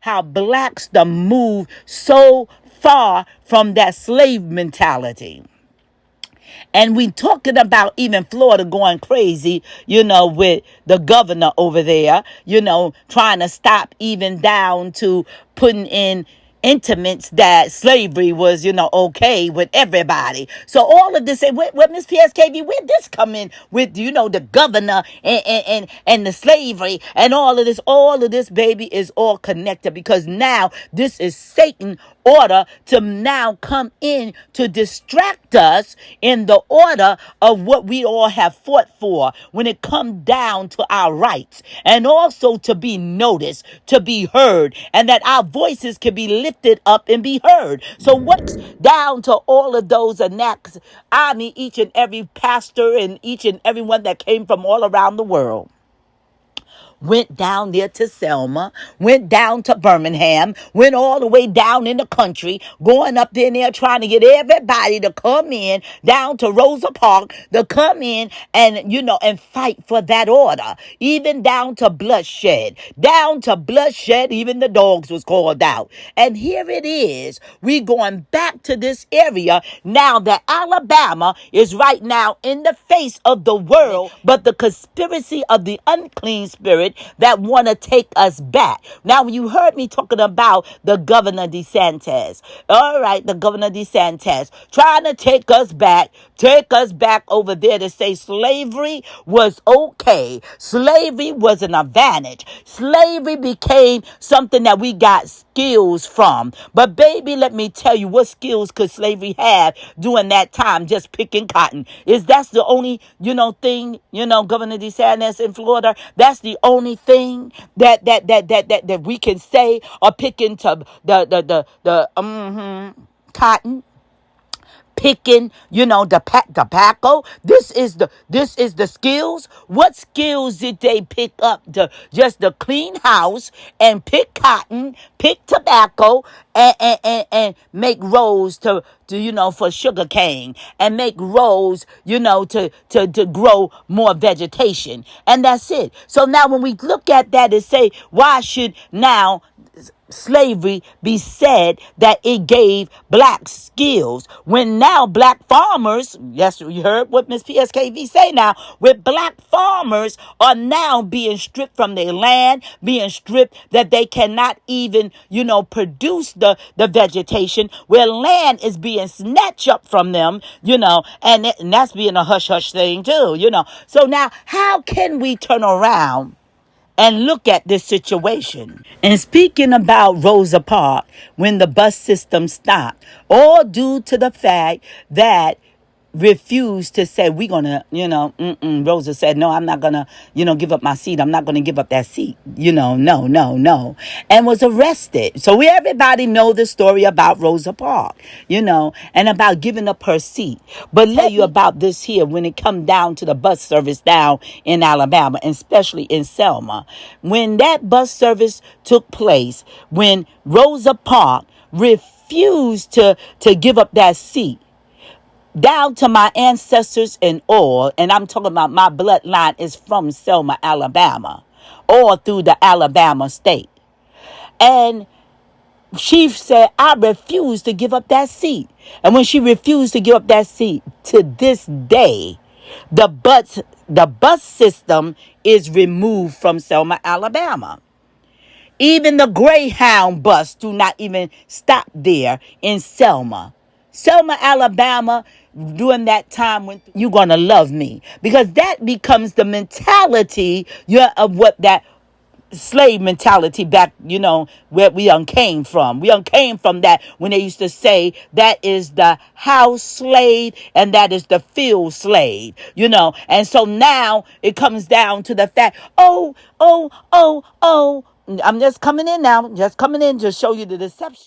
how blacks to move so far from that slave mentality. And we talking about even Florida going crazy, with the governor over there, trying to stop even down to putting in intimates that slavery was, okay with everybody. So all of this, and what Miss PSKV, where this come in with, the governor and the slavery and all of this, baby, is all connected, because now this is Satan order to now come in to distract us in the order of what we all have fought for when it comes down to our rights, and also to be noticed, to be heard, and that our voices can be lifted up and be heard. So what's down to all of those annex? I mean, each and every pastor and each and every one that came from all around the world went down there to Selma, went down to Birmingham, went all the way down in the country, going up there trying to get everybody to come in, down to Rosa Park, to come in and, and fight for that order. Even down to bloodshed. Even the dogs was called out. And here it is. We going back to this area now that Alabama is right now in the face of the world, but the conspiracy of the unclean spirit that want to take us back. Now, you heard me talking about the Governor DeSantis. All right, the Governor DeSantis trying to take us back over there to say slavery was okay. Slavery was an advantage. Slavery became something that we got skills from. But baby, let me tell you, what skills could slavery have during that time? Just picking cotton. That's the only, thing, Governor DeSantis in Florida, that's the only thing that we can say, or picking to the cotton, picking, the tobacco. This is the skills. What skills did they pick up? Just to clean house and pick cotton, pick tobacco, and make rows to for sugar cane, and make rows, to grow more vegetation. And that's it. So now when we look at that and say, why should now slavery be said that it gave black skills, when now black farmers, yes, you heard what Miss PSKV say now, with black farmers are now being stripped from their land, being stripped that they cannot even, produce the vegetation, where land is being snatched up from them, and that's being a hush-hush thing too, So now how can we turn around and look at this situation? And speaking about Rosa Parks, when the bus system stopped, all due to the fact that refused to say, we're going to, Rosa said, no, I'm not going to, give up my seat. I'm not going to give up that seat. No. And was arrested. So everybody know the story about Rosa Parks, and about giving up her seat. But let you about this here when it come down to the bus service down in Alabama, and especially in Selma. When that bus service took place, when Rosa Parks refused to give up that seat, down to my ancestors and all, and I'm talking about my bloodline is from Selma, Alabama, all through the Alabama state. And she said, I refuse to give up that seat. And when she refused to give up that seat, to this day, the bus system is removed from Selma, Alabama. Even the Greyhound bus do not even stop there in Selma. Selma, Alabama, during that time when you're going to love me. Because that becomes the mentality of what that slave mentality back, where we came from. We came from that when they used to say that is the house slave and that is the field slave, And so now it comes down to the fact, I'm just coming in now, to show you the deception.